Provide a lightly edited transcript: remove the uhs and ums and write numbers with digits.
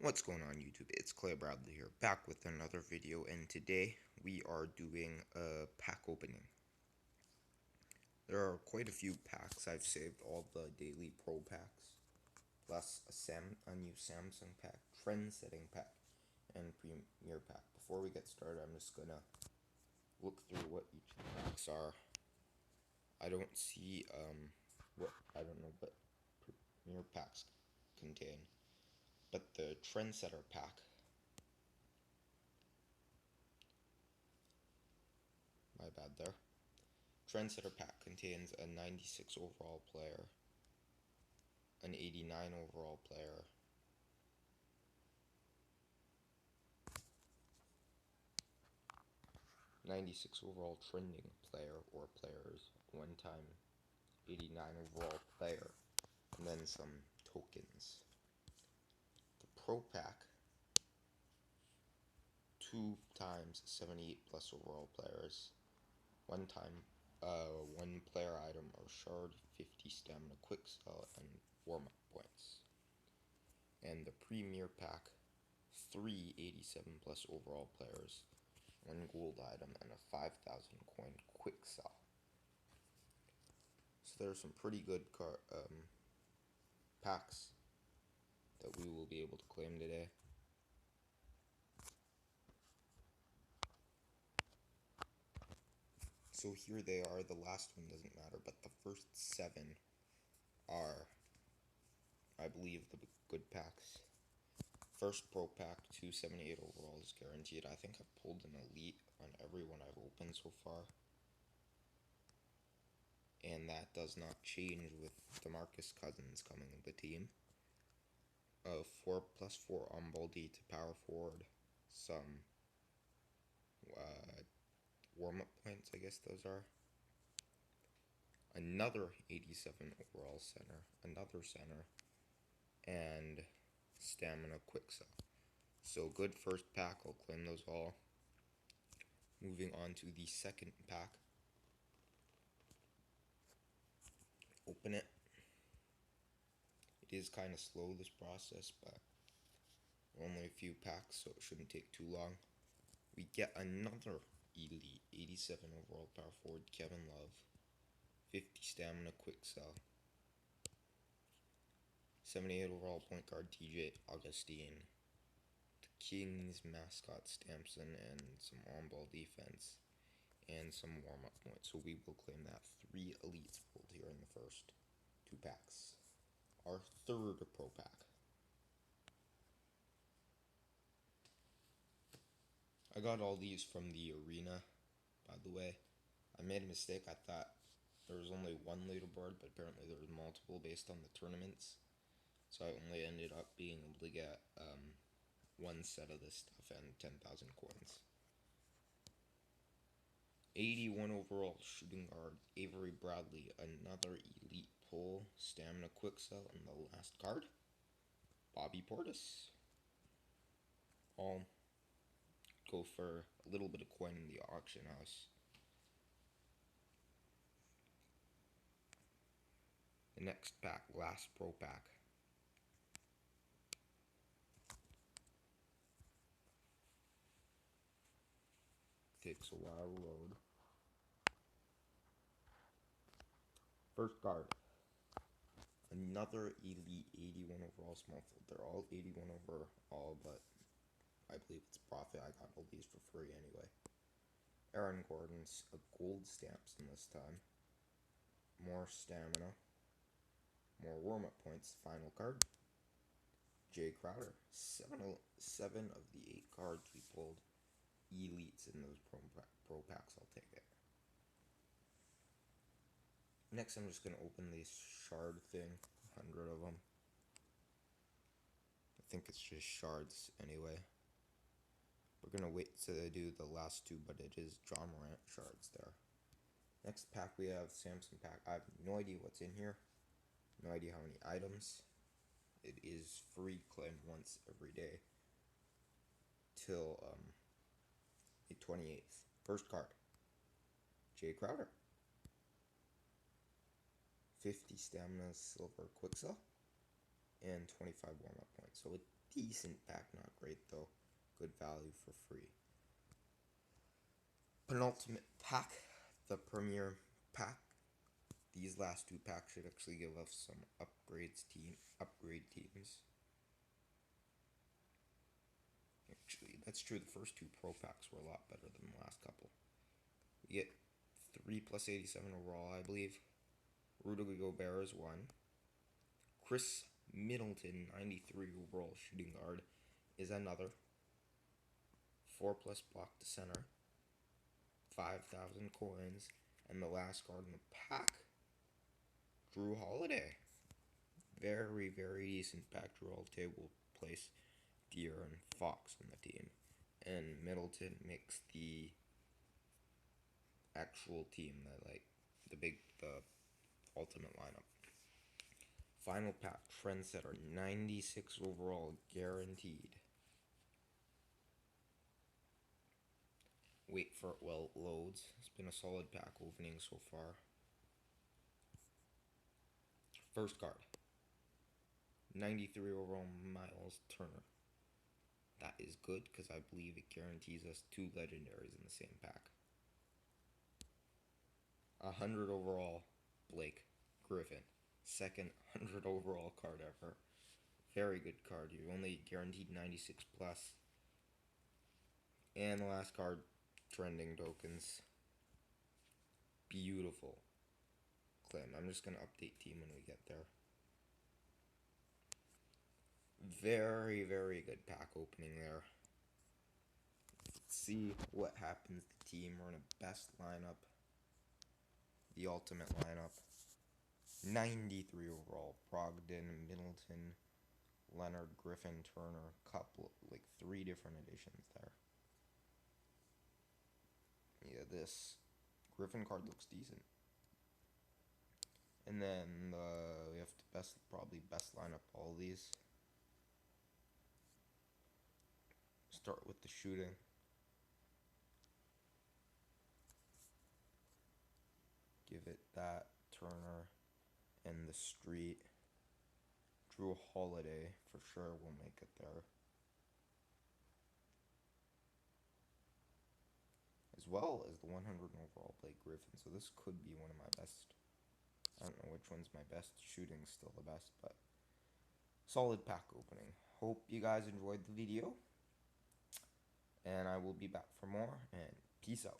What's going on YouTube? It's Clay Bradley here, back with another video, and today we are doing a pack opening. There are quite a few packs. I've saved all the daily pro packs, plus a new Samsung pack, trend setting pack, and premier pack. Before we get started, I'm just gonna look through what each of the packs are. I don't see I don't know what premier packs contain, but the Trendsetter pack, my bad there. Trendsetter pack contains a 96 overall player, an 89 overall player, '96 overall trending player or players, one time 89 overall player, and then some tokens. The Pro Pack, 2 times 78 plus overall players, one time one player item or shard, 50 stamina quick sell, and warm-up points. And the Premier Pack, 3 87 plus overall players, 1 gold item, and a 5,000 coin quick sell. So there are some pretty good packs that we will be able to claim today. So here they are. The last one doesn't matter, but the first 7 are, I believe, the good packs. First Pro Pack, 278 overall is guaranteed. I think I've pulled an elite on every one I've opened so far. And that does not change with DeMarcus Cousins coming in the team. 4+4 on Baldy to power forward. Some warm-up points, I guess those are. Another 87 overall center, another center, and stamina quick sell. So good first pack, I'll claim those all. Moving on to the second pack. Open it. It is kind of slow, this process, but only a few packs, so it shouldn't take too long. We get another elite, 87 overall power forward, Kevin Love, 50 stamina quick sell, 78 overall point guard, TJ Augustine, the Kings mascot, Stamson, and some on-ball defense, and some warm-up points. So we will claim that 3 elites pulled here in the first 2 packs. Our third pro pack. I got all these from the arena, by the way. I made a mistake. I thought there was only one leaderboard, but apparently there was multiple based on the tournaments. So I only ended up being able to get one set of this stuff and 10,000 coins. 81 overall shooting guard, Avery Bradley, another elite pull, stamina quick sell, and the last card, Bobby Portis. I'll go for a little bit of coin in the auction house. The next pack, last pro pack. Takes a while to load. First card, another elite 81 overall small field. They're all 81 overall, but I believe it's profit. I got all these for free anyway. Aaron Gordon's a gold stamps in this time. More stamina. More warm-up points. Final card. Jay Crowder. 7 of the 8 cards we pulled elites in those pro packs. I'll take it. Next, I'm just going to open this shard thing. 100 of them. I think it's just shards anyway. We're going to wait to do the last 2, but it is John Morant shards there. Next pack we have Samsung pack. I have no idea what's in here. No idea how many items. It is free, claim once every day. Till the 28th. First card. Jay Crowder. 50 stamina silver quick sell. and 25 warm-up points. So a decent pack, not great though. Good value for free. Penultimate pack, the premier pack. These last two packs should actually give us some upgrade teams. Actually, that's true. The first two pro packs were a lot better than the last couple. We get 3 plus 87 overall, I believe. Rudy Gobert is 1. Chris Middleton, 93 overall shooting guard, is another. 4 plus block to center. 5,000 coins. And the last card in the pack, Jrue Holiday. Very, very decent pack. Jrue Holiday will place De'Aaron Fox on the team. And Middleton makes the actual team, the ultimate lineup. Final pack, Trendsetter, 96 overall, guaranteed. Wait for it while it loads. It's been a solid pack opening so far. First card, 93 overall, Miles Turner. That is good because I believe it guarantees us 2 legendaries in the same pack. 100 overall, Blake Griffin. Second 100 overall card ever. Very good card. You only guaranteed 96 plus. And the last card, trending tokens. Beautiful. Clem. I'm just going to update team when we get there. Very, very good pack opening there. Let's see what happens to the team. We're in a best lineup. The ultimate lineup. 93 overall. Brogdon, Middleton, Leonard, Griffin, Turner. Couple, 3 different editions there. Yeah, this Griffin card looks decent. And then we have to probably best line up all these. Start with the shooting. Give it that Turner and the Street. Jrue Holiday for sure will make it there. As well as the 100 overall Blake Griffin. So this could be one of my best. I don't know which one's my best. Shooting's still the best, but solid pack opening. Hope you guys enjoyed the video. And I will be back for more, and peace out.